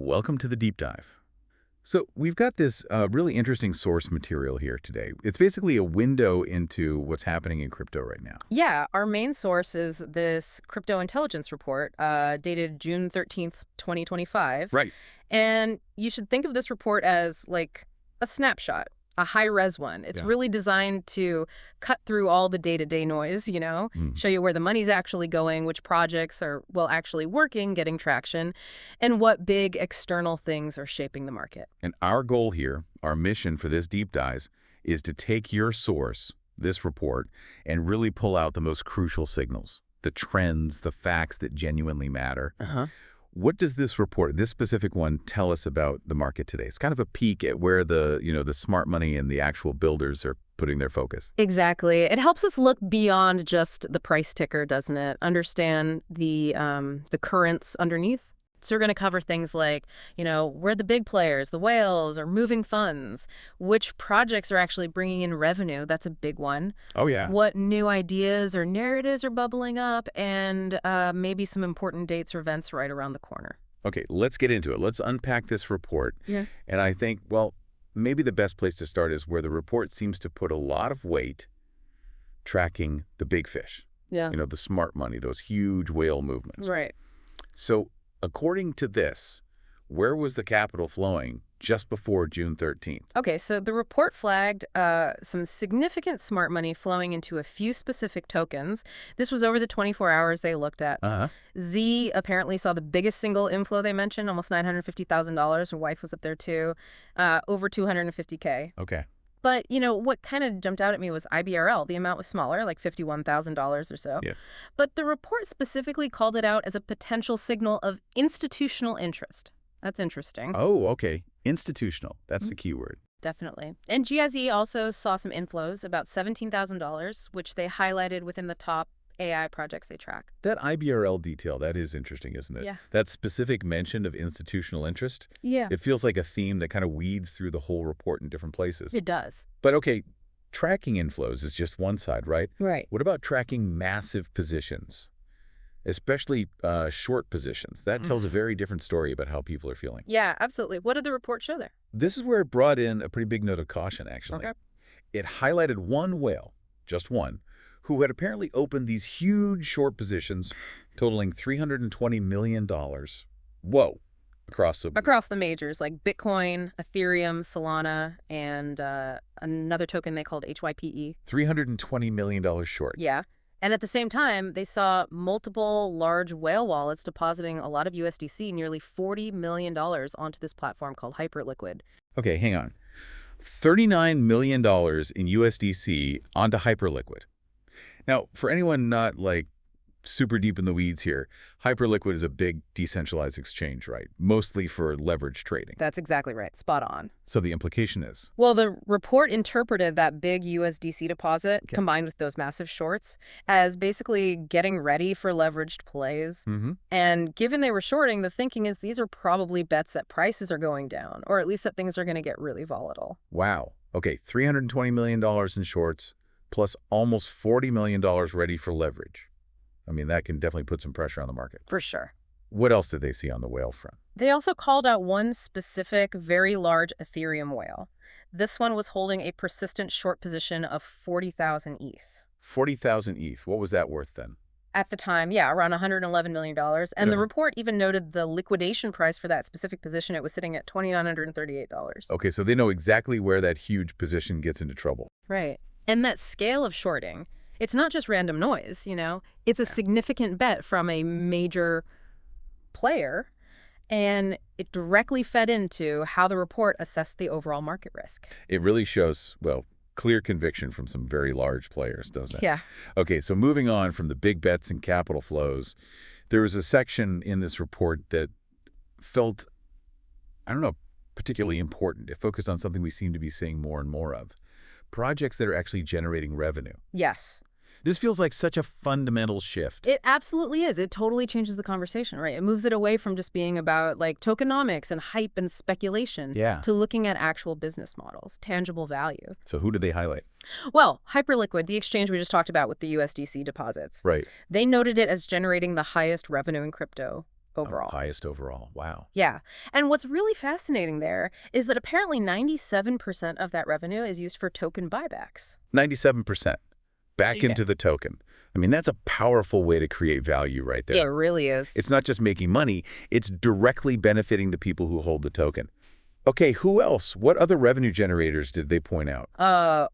Welcome to the deep dive. So we've got this really interesting source material here today. It's basically a window into what's happening in crypto right now. Yeah, our main source is this crypto intelligence report dated June 13th, 2025. Right. And you should think of this report as like a snapshot, a high-res one. It's Yeah. really designed to cut through all the day-to-day noise, show you where the money's actually going, which projects are, well, actually working, getting traction, and what big external things are shaping the market. And our goal here, our mission for this deep dive, is to take your source, this report, and really pull out the most crucial signals, the trends, the facts that genuinely matter. What does this report, this specific one, tell us about the market today? It's kind of a peek at where the smart money and the actual builders are putting their focus. Exactly. It helps us look beyond just the price ticker, doesn't it? Understand the currents underneath. So we're going to cover things like, where the big players, the whales, are moving funds, which projects are actually bringing in revenue. That's a big one. Oh, yeah. What new ideas or narratives are bubbling up, and maybe some important dates or events right around the corner. Okay, let's get into it. Let's unpack this report. Yeah. And I think, well, maybe the best place to start is where the report seems to put a lot of weight tracking the big fish. Yeah. The smart money, those huge whale movements. Right. So according to this, where was the capital flowing just before June 13th? Okay, so the report flagged some significant smart money flowing into a few specific tokens. This was over the 24 hours they looked at. Z apparently saw the biggest single inflow they mentioned, almost $950,000. Her wife was up there too, over $250K. Okay. But, what kind of jumped out at me was IBRL. The amount was smaller, like $51,000 or so. Yeah. But the report specifically called it out as a potential signal of institutional interest. That's interesting. Oh, okay. Institutional. That's the key word. Definitely. And GIZ also saw some inflows, about $17,000, which they highlighted within the top AI projects they track. That IBRL detail, that is interesting, isn't it? Yeah. That specific mention of institutional interest. Yeah. It feels like a theme that kind of weeds through the whole report in different places. It does. But okay, tracking inflows is just one side, right? Right. What about tracking massive positions, especially short positions? That tells a very different story about how people are feeling. Yeah, absolutely. What did the report show there? This is where it brought in a pretty big note of caution, actually. Okay. It highlighted one whale, just one, who had apparently opened these huge short positions totaling $320 million. Whoa. Across the majors like Bitcoin, Ethereum, Solana, and another token they called HYPE. $320 million short. Yeah. And at the same time, they saw multiple large whale wallets depositing a lot of USDC, nearly $40 million onto this platform called Hyperliquid. Okay, hang on. $39 million in USDC onto Hyperliquid. Now, for anyone not super deep in the weeds here, Hyperliquid is a big decentralized exchange, right? Mostly for leverage trading. That's exactly right. Spot on. So the implication is? Well, the report interpreted that big USDC deposit, combined with those massive shorts, as basically getting ready for leveraged plays. And given they were shorting, the thinking is these are probably bets that prices are going down, or at least that things are going to get really volatile. Wow. Okay, $320 million in shorts, plus almost $40 million ready for leverage. I mean, that can definitely put some pressure on the market. For sure. What else did they see on the whale front? They also called out one specific, very large Ethereum whale. This one was holding a persistent short position of 40,000 ETH. 40,000 ETH. What was that worth then? At the time, yeah, around $111 million. And the report even noted the liquidation price for that specific position. It was sitting at $2,938. Okay, so they know exactly where that huge position gets into trouble. Right. And that scale of shorting, it's not just random noise, It's a significant bet from a major player, and it directly fed into how the report assessed the overall market risk. It really shows, well, clear conviction from some very large players, doesn't it? Yeah. Okay, so moving on from the big bets and capital flows, there was a section in this report that felt, particularly important. It focused on something we seem to be seeing more and more of. Projects that are actually generating revenue. Yes. This feels like such a fundamental shift. It absolutely is. It totally changes the conversation, right? It moves it away from just being about tokenomics and hype and speculation to looking at actual business models, tangible value. So who did they highlight? Well, Hyperliquid, the exchange we just talked about with the USDC deposits. Right. They noted it as generating the highest revenue in crypto overall. Oh, highest overall. Wow. Yeah. And what's really fascinating there is that apparently 97% of that revenue is used for token buybacks. 97%. Back into the token. I mean, that's a powerful way to create value right there. Yeah, it really is. It's not just making money, it's directly benefiting the people who hold the token. Okay, who else? What other revenue generators did they point out?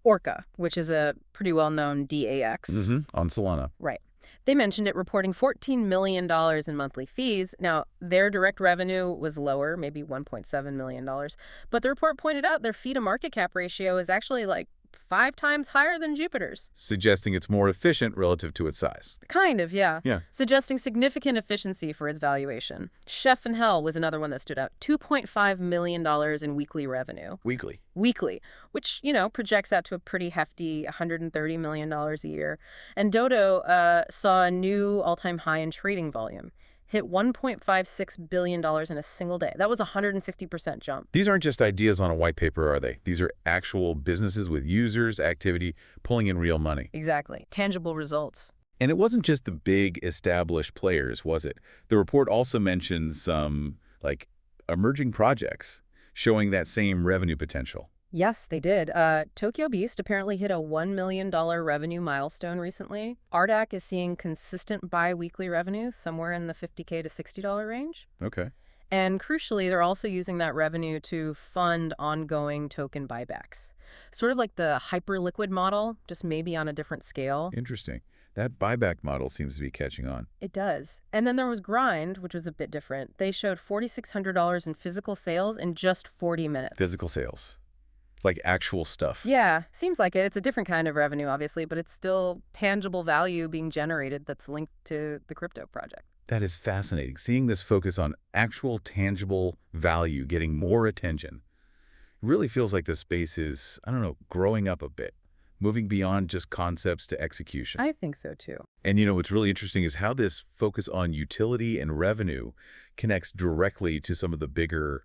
Orca, which is a pretty well-known DAX. On Solana. Right. They mentioned it reporting $14 million in monthly fees. Now, their direct revenue was lower, maybe $1.7 million. But the report pointed out their fee-to-market cap ratio is actually like 5 times higher than Jupiter's. Suggesting it's more efficient relative to its size. Kind of, yeah. Yeah. Suggesting significant efficiency for its valuation. Chef in Hell was another one that stood out. $2.5 million in weekly revenue. Weekly, which, projects out to a pretty hefty $130 million a year. And Dodo saw a new all-time high in trading volume. Hit $1.56 billion in a single day. That was a 160% jump. These aren't just ideas on a white paper, are they? These are actual businesses with users, activity, pulling in real money. Exactly. Tangible results. And it wasn't just the big established players, was it? The report also mentions some, emerging projects showing that same revenue potential. Yes, they did. Tokyo Beast apparently hit a $1 million revenue milestone recently. RDAC is seeing consistent bi-weekly revenue somewhere in the $50K to $60 range. Okay. And crucially, they're also using that revenue to fund ongoing token buybacks. Sort of like the Hyperliquid model, just maybe on a different scale. Interesting. That buyback model seems to be catching on. It does. And then there was Grind, which was a bit different. They showed $4,600 in physical sales in just 40 minutes. Physical sales. Like actual stuff. Yeah, seems like it. It's a different kind of revenue, obviously, but it's still tangible value being generated that's linked to the crypto project. That is fascinating. Seeing this focus on actual tangible value getting more attention. It really feels like the space is, growing up a bit, moving beyond just concepts to execution. I think so, too. And what's really interesting is how this focus on utility and revenue connects directly to some of the bigger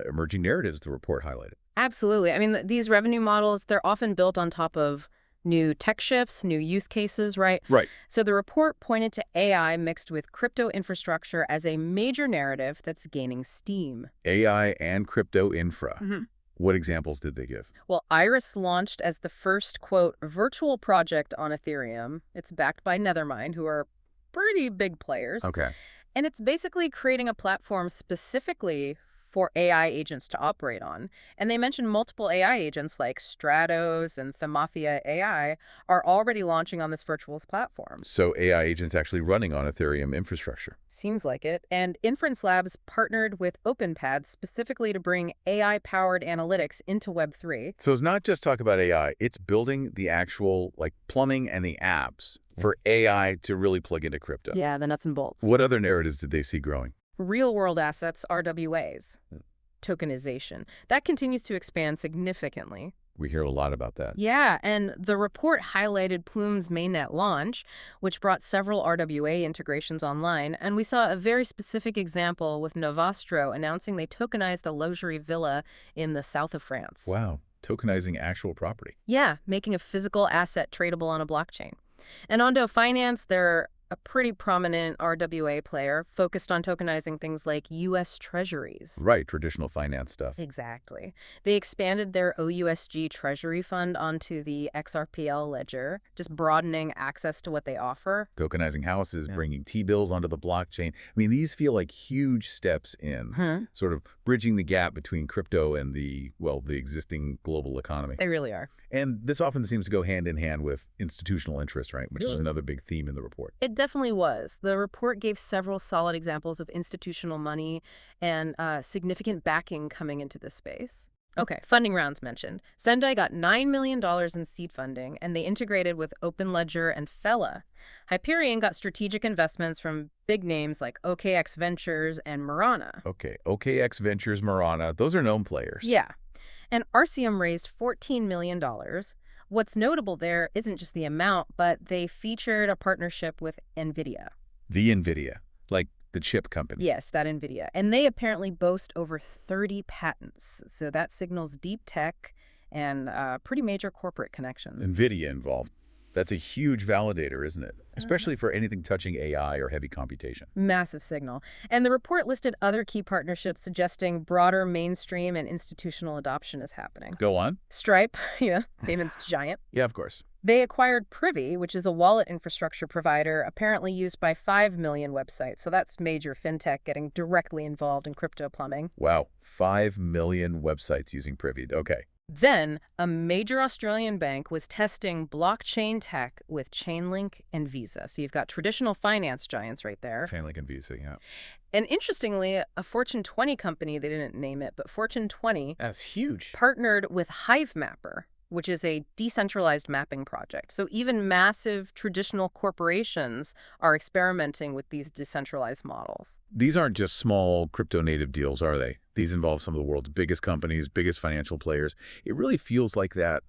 emerging narratives the report highlighted. Absolutely. I mean, these revenue models, they're often built on top of new tech shifts, new use cases, right? Right. So the report pointed to AI mixed with crypto infrastructure as a major narrative that's gaining steam. AI and crypto infra. What examples did they give? Well, Iris launched as the first, quote, virtual project on Ethereum. It's backed by Nethermind, who are pretty big players. Okay. And it's basically creating a platform specifically for AI agents to operate on. And they mentioned multiple AI agents like Stratos and Themafia AI are already launching on this virtuals platform. So AI agents actually running on Ethereum infrastructure. Seems like it. And Inference Labs partnered with OpenPads specifically to bring AI-powered analytics into Web3. So it's not just talk about AI, it's building the actual plumbing and the apps for AI to really plug into crypto. Yeah, the nuts and bolts. What other narratives did they see growing? Real-world assets, RWAs. Tokenization. That continues to expand significantly. We hear a lot about that. Yeah, and the report highlighted Plume's mainnet launch, which brought several RWA integrations online, and we saw a very specific example with Novastro announcing they tokenized a luxury villa in the south of France. Wow, tokenizing actual property. Yeah, making a physical asset tradable on a blockchain. And Ondo Finance, they're a pretty prominent RWA player focused on tokenizing things like U.S. treasuries. Right, traditional finance stuff. Exactly. They expanded their OUSG treasury fund onto the XRPL ledger, just broadening access to what they offer. Tokenizing houses, bringing T-bills onto the blockchain. I mean, these feel like huge steps in, sort of bridging the gap between crypto and the existing global economy. They really are. And this often seems to go hand in hand with institutional interest, right? Which is another big theme in the report. It definitely was. The report gave several solid examples of institutional money and significant backing coming into this space. Okay, funding rounds mentioned. Sendai got $9 million in seed funding, and they integrated with OpenLedger and Fella. Hyperion got strategic investments from big names like OKX Ventures and Marana. Okay, OKX Ventures, Marana, those are known players. Yeah. And RCM raised $14 million. What's notable there isn't just the amount, but they featured a partnership with NVIDIA. The NVIDIA, like the chip company. Yes, that NVIDIA. And they apparently boast over 30 patents. So that signals deep tech and pretty major corporate connections. NVIDIA involved. That's a huge validator, isn't it? Especially for anything touching AI or heavy computation. Massive signal. And the report listed other key partnerships suggesting broader mainstream and institutional adoption is happening. Go on. Stripe, payments giant. Yeah, of course. They acquired Privy, which is a wallet infrastructure provider apparently used by 5 million websites. So that's major fintech getting directly involved in crypto plumbing. Wow, 5 million websites using Privy. Okay. Then, a major Australian bank was testing blockchain tech with Chainlink and Visa. So you've got traditional finance giants right there. Chainlink and Visa, yeah. And interestingly, a Fortune 20 company, they didn't name it, but Fortune 20 That's huge. partnered with HiveMapper, which is a decentralized mapping project. So even massive traditional corporations are experimenting with these decentralized models. These aren't just small crypto-native deals, are they? These involve some of the world's biggest companies, biggest financial players. It really feels like that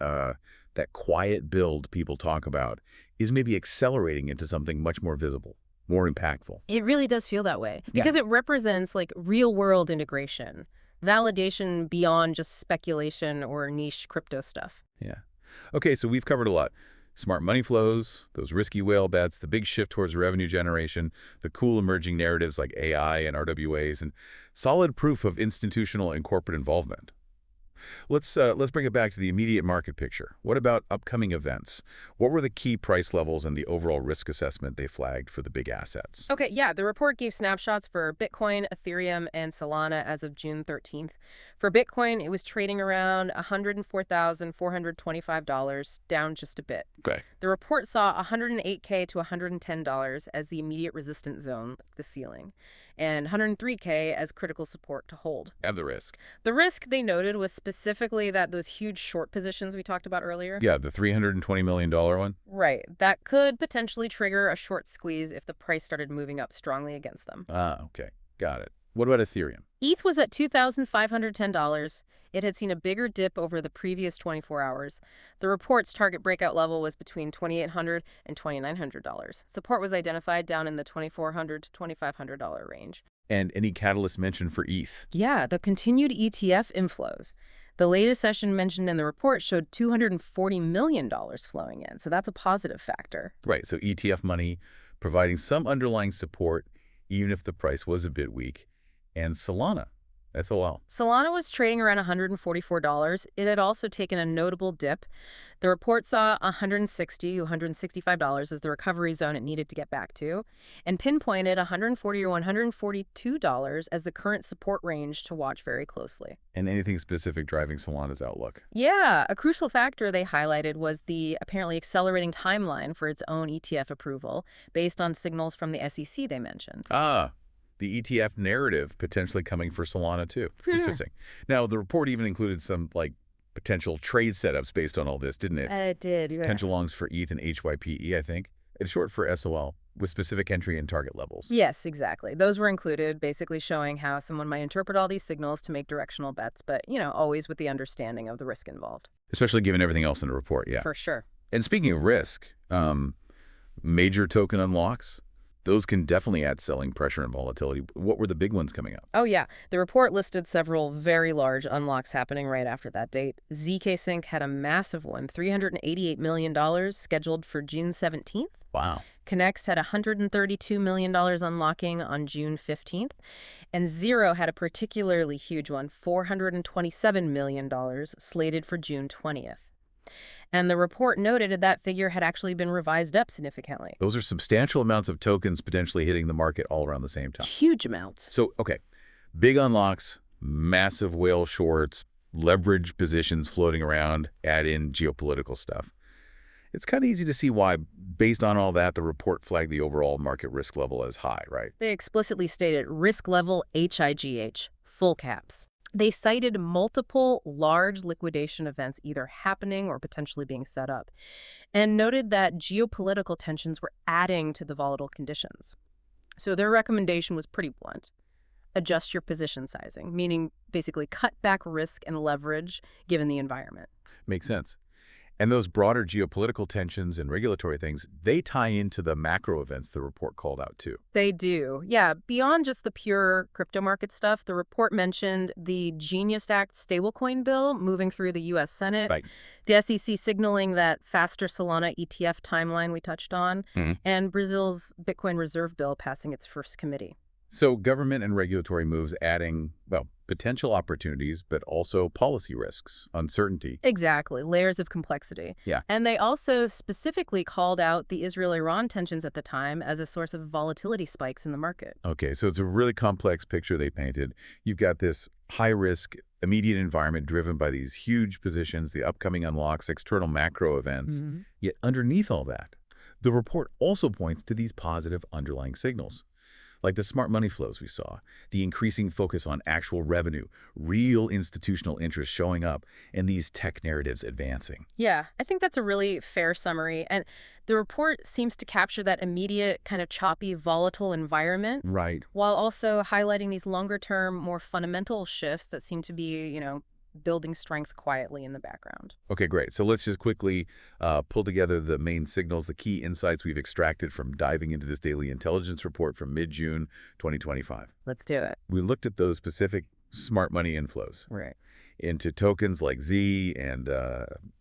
quiet build people talk about is maybe accelerating into something much more visible, more impactful. It really does feel that way because it represents like real-world integration, validation beyond just speculation or niche crypto stuff. Yeah. Okay, so we've covered a lot. Smart money flows, those risky whale bets, the big shift towards revenue generation, the cool emerging narratives like AI and RWAs, and solid proof of institutional and corporate involvement. Let's bring it back to the immediate market picture. What about upcoming events? What were the key price levels and the overall risk assessment they flagged for the big assets? Okay, yeah, the report gave snapshots for Bitcoin, Ethereum, and Solana as of June 13th. For Bitcoin, it was trading around $104,425, down just a bit. Okay. The report saw $108K to $110 as the immediate resistance zone, the ceiling, and $103K as critical support to hold. And the risk. The risk, they noted, was specifically that those huge short positions we talked about earlier. Yeah, the $320 million one? Right. That could potentially trigger a short squeeze if the price started moving up strongly against them. Ah, okay. Got it. What about Ethereum? ETH was at $2,510. It had seen a bigger dip over the previous 24 hours. The report's target breakout level was between $2,800 and $2,900. Support was identified down in the $2,400 to $2,500 range. And any catalyst mentioned for ETH? Yeah, the continued ETF inflows. The latest session mentioned in the report showed $240 million flowing in, so that's a positive factor. Right, so ETF money providing some underlying support, even if the price was a bit weak. And Solana, SOL. Solana was trading around $144. It had also taken a notable dip. The report saw $160, $165 as the recovery zone it needed to get back to, and pinpointed $140 to $142 as the current support range to watch very closely. And anything specific driving Solana's outlook? Yeah, a crucial factor they highlighted was the apparently accelerating timeline for its own ETF approval based on signals from the SEC they mentioned. Ah, the ETF narrative potentially coming for Solana too. Interesting. Now, the report even included some potential trade setups based on all this, didn't it? It did, yeah. Potential longs for ETH and HYPE, I think. It's short for SOL, with specific entry and target levels. Yes, exactly. Those were included, basically showing how someone might interpret all these signals to make directional bets, but, always with the understanding of the risk involved. Especially given everything else in the report, yeah. For sure. And speaking of risk, major token unlocks, those can definitely add selling pressure and volatility. What were the big ones coming up? Oh, yeah. The report listed several very large unlocks happening right after that date. ZK Sync had a massive one, $388 million, scheduled for June 17th. Wow. Connext had $132 million unlocking on June 15th. And Zero had a particularly huge one, $427 million, slated for June 20th. And the report noted that figure had actually been revised up significantly. Those are substantial amounts of tokens potentially hitting the market all around the same time. Huge amounts. So, okay, big unlocks, massive whale shorts, leverage positions floating around, add in geopolitical stuff. It's kind of easy to see why, based on all that, the report flagged the overall market risk level as high, right? They explicitly stated risk level HIGH, full caps. They cited multiple large liquidation events either happening or potentially being set up, and noted that geopolitical tensions were adding to the volatile conditions. So their recommendation was pretty blunt. Adjust your position sizing, meaning basically cut back risk and leverage given the environment. Makes sense. And those broader geopolitical tensions and regulatory things, they tie into the macro events the report called out too. They do. Yeah, beyond just the pure crypto market stuff, the report mentioned the Genius Act stablecoin bill moving through the U.S. Senate, Right. the SEC signaling that faster Solana ETF timeline we touched on, and Brazil's Bitcoin reserve bill passing its first committee. So government and regulatory moves adding, well, potential opportunities, but also policy risks, uncertainty. Exactly, layers of complexity. Yeah. And they also specifically called out the Israel-Iran tensions at the time as a source of volatility spikes in the market. Okay, so it's a really complex picture they painted. You've got this high-risk, immediate environment driven by these huge positions, the upcoming unlocks, external macro events. Yet underneath all that, the report also points to these positive underlying signals, like the smart money flows we saw, the increasing focus on actual revenue, real institutional interest showing up, and these tech narratives advancing. Yeah, I think that's a really fair summary. And the report seems to capture that immediate, kind of choppy, volatile environment, Right. while also highlighting these longer-term, more fundamental shifts that seem to be, building strength quietly in the background. Okay, great. So let's just quickly pull together the main signals, the key insights we've extracted from diving into this daily intelligence report from mid-June 2025. Let's do it. We looked at those specific smart money inflows Right. into tokens like Z and,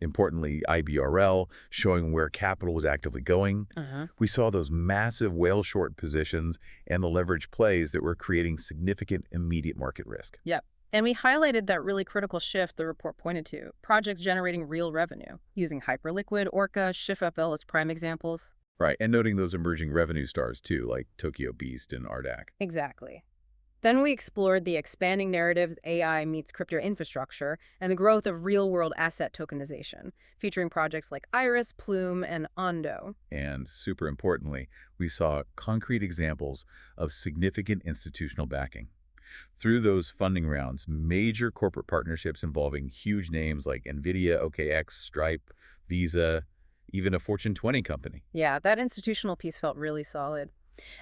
importantly, IBRL, showing where capital was actively going. We saw those massive whale short positions and the leverage plays that were creating significant immediate market risk. Yep. And we highlighted that really critical shift the report pointed to, projects generating real revenue, using Hyperliquid, Orca, ShiftFL as prime examples. Right, and noting those emerging revenue stars too, like Tokyo Beast and RDAC. Exactly. Then we explored the expanding narratives AI meets crypto infrastructure and the growth of real-world asset tokenization, featuring projects like Iris, Plume, and Ondo. And super importantly, we saw concrete examples of significant institutional backing. Through those funding rounds, major corporate partnerships involving huge names like NVIDIA, OKX, Stripe, Visa, even a Fortune 20 company. Yeah, that institutional piece felt really solid.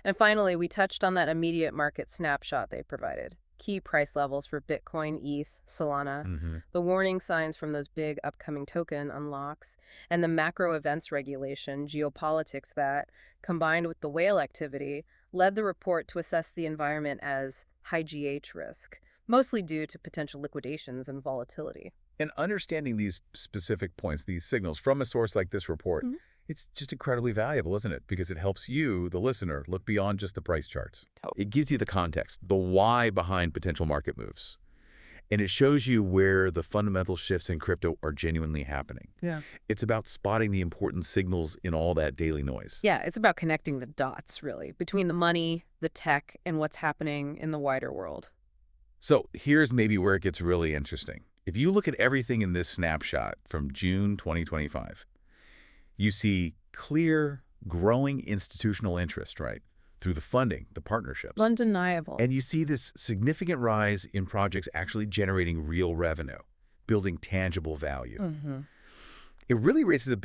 And finally, we touched on that immediate market snapshot they provided. Key price levels for Bitcoin, ETH, Solana, the warning signs from those big upcoming token unlocks, and the macro events regulation, geopolitics that, combined with the whale activity, led the report to assess the environment as high GH risk, mostly due to potential liquidations and volatility. And understanding these specific points, these signals from a source like this report, it's just incredibly valuable, isn't it? Because it helps you, the listener, look beyond just the price charts. It gives you the context, the why behind potential market moves. And it shows you where the fundamental shifts in crypto are genuinely happening. Yeah. It's about spotting the important signals in all that daily noise. Yeah, it's about connecting the dots, really, between the money, the tech, and what's happening in the wider world. So here's maybe where it gets really interesting. If you look at everything in this snapshot from June 2025, you see clear, growing institutional interest, right? Through the funding, the partnerships. Undeniable. And you see this significant rise in projects actually generating real revenue, building tangible value. It really raises a big